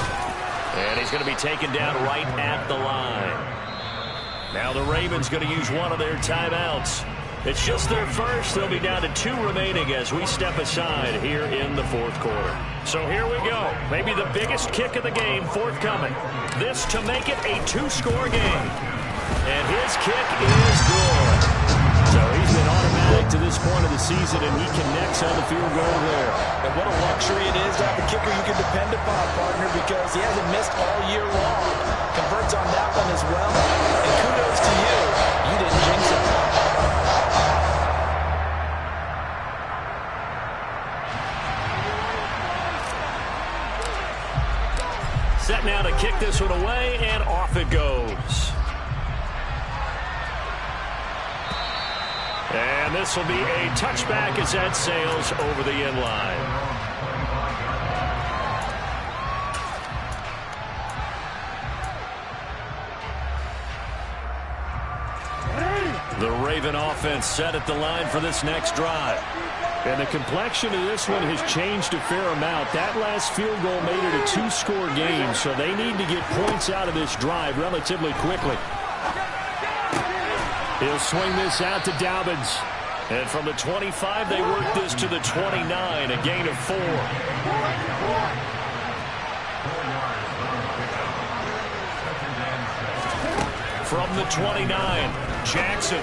And he's going to be taken down right at the line. Now the Ravens going to use one of their timeouts. It's just their first. They'll be down to 2 remaining as we step aside here in the 4th quarter. So here we go. Maybe the biggest kick of the game forthcoming. This to make it a 2-score game. And his kick is good. So he's been automatic to this point of the season, and he connects on the field goal there. And what a luxury it is to have a kicker you can depend upon, partner, because he hasn't missed all year long. Converts on that one as well. And kudos to you. You didn't jinx it. Set now to kick this one away, and off it goes. And this will be a touchback as that sails over the end line. The Raven offense set at the line for this next drive. And the complexion of this one has changed a fair amount. That last field goal made it a 2-score game, so they need to get points out of this drive relatively quickly. He'll swing this out to Dobbins. And from the 25, they work this to the 29, a gain of 4. From the 29, Jackson.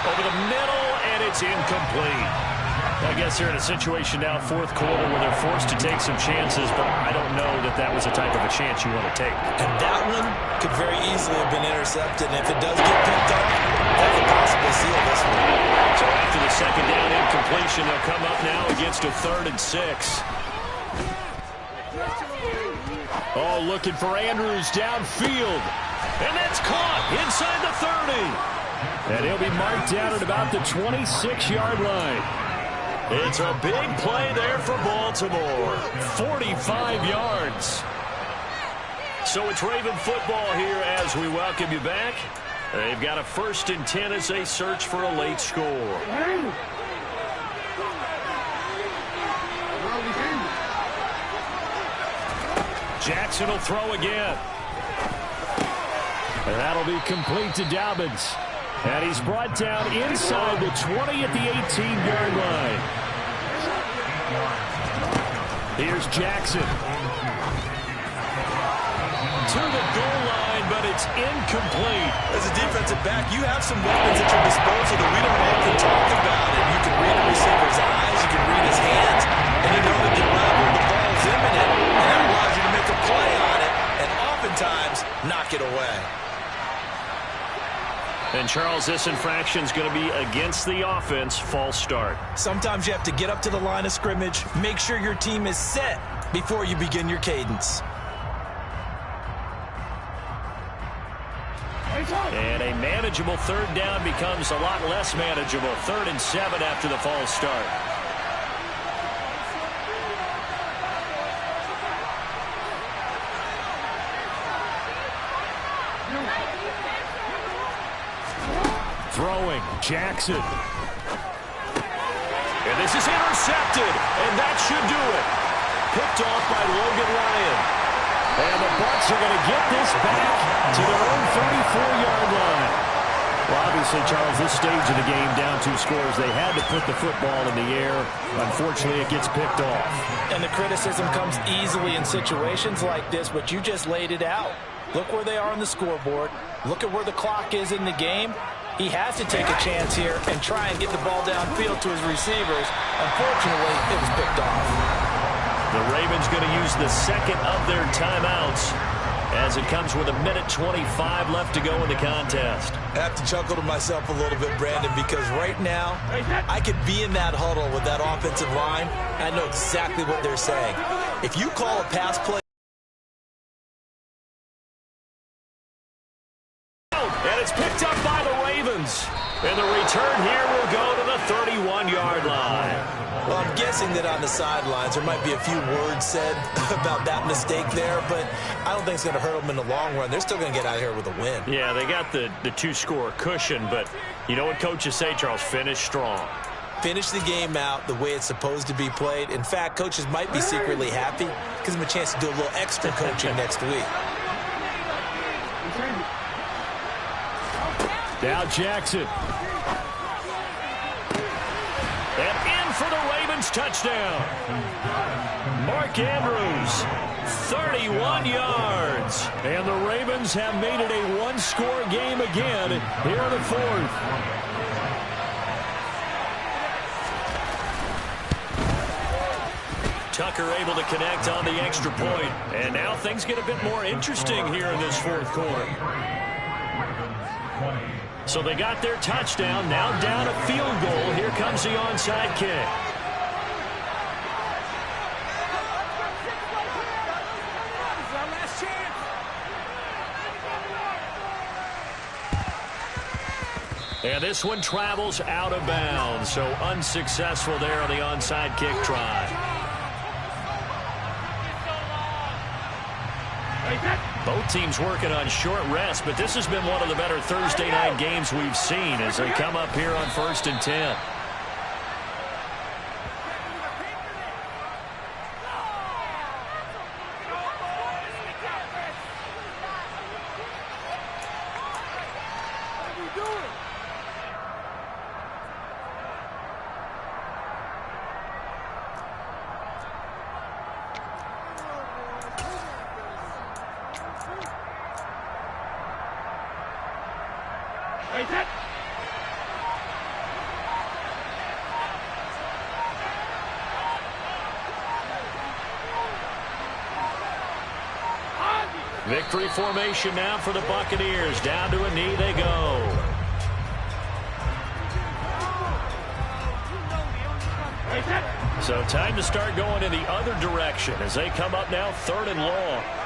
Over the middle, and it's incomplete. I guess they're in a situation now, 4th quarter, where they're forced to take some chances, but I don't know that that was the type of a chance you want to take. And that one could very easily have been intercepted. And if it does get picked up, that could possibly seal this one. So after the 2nd down incompletion, they'll come up now against a 3rd and 6. Oh, looking for Andrews downfield. And that's caught inside the 30. And he'll be marked down at about the 26-yard line. It's a big play there for Baltimore. 45 yards. So it's Raven football here as we welcome you back. They've got a 1st and 10 as they search for a late score. Jackson will throw again. And that'll be complete to Dobbins. And he's brought down inside the 20 at the 18-yard line. Here's Jackson. To the goal line, but it's incomplete. As a defensive back, you have some weapons at your disposal that we don't often talk about. And you can read a receiver's eyes, you can read his hands, and you know that the ball is imminent, and that allows you to make a play on it, and oftentimes knock it away. And, Charles, this infraction is going to be against the offense. False start. Sometimes you have to get up to the line of scrimmage, make sure your team is set before you begin your cadence. And a manageable 3rd down becomes a lot less manageable. 3rd and 7 after the false start. Throwing, Jackson. And this is intercepted, and that should do it. Picked off by Logan Ryan. And the Bucs are going to get this back to their own 34-yard line. Well, obviously, Charles, this stage of the game, down 2 scores, they had to put the football in the air. Unfortunately, it gets picked off. And the criticism comes easily in situations like this, but you just laid it out. Look where they are on the scoreboard. Look at where the clock is in the game. He has to take a chance here and try and get the ball downfield to his receivers. Unfortunately, it was picked off. The Ravens going to use the 2nd of their timeouts as it comes with 1:25 left to go in the contest. I have to chuckle to myself a little bit, Brandon, because right now I could be in that huddle with that offensive line. I know exactly what they're saying. If you call a pass play, and it's picked up by the Ravens. And the return here will go to the 31-yard line. Well, I'm guessing that on the sidelines there might be a few words said about that mistake there, but I don't think it's going to hurt them in the long run. They're still going to get out of here with a win. Yeah, they got the two-score cushion, but you know what coaches say, Charles? Finish strong. Finish the game out the way it's supposed to be played. In fact, coaches might be secretly happy. Gives them a chance to do a little extra coaching next week. Now Jackson. And in for the Ravens touchdown. Mark Andrews, 31 yards. And the Ravens have made it a one-score game again here in the fourth. Tucker able to connect on the extra point. And now things get a bit more interesting here in this fourth quarter. So they got their touchdown, now down a field goal. Here comes the onside kick. And this one travels out of bounds, so unsuccessful there on the onside kick try. Both teams working on short rest, but this has been one of the better Thursday night games we've seen as they come up here on 1st and 10. Victory formation now for the Buccaneers. Down to a knee they go. So time to start going in the other direction as they come up now 3rd and long.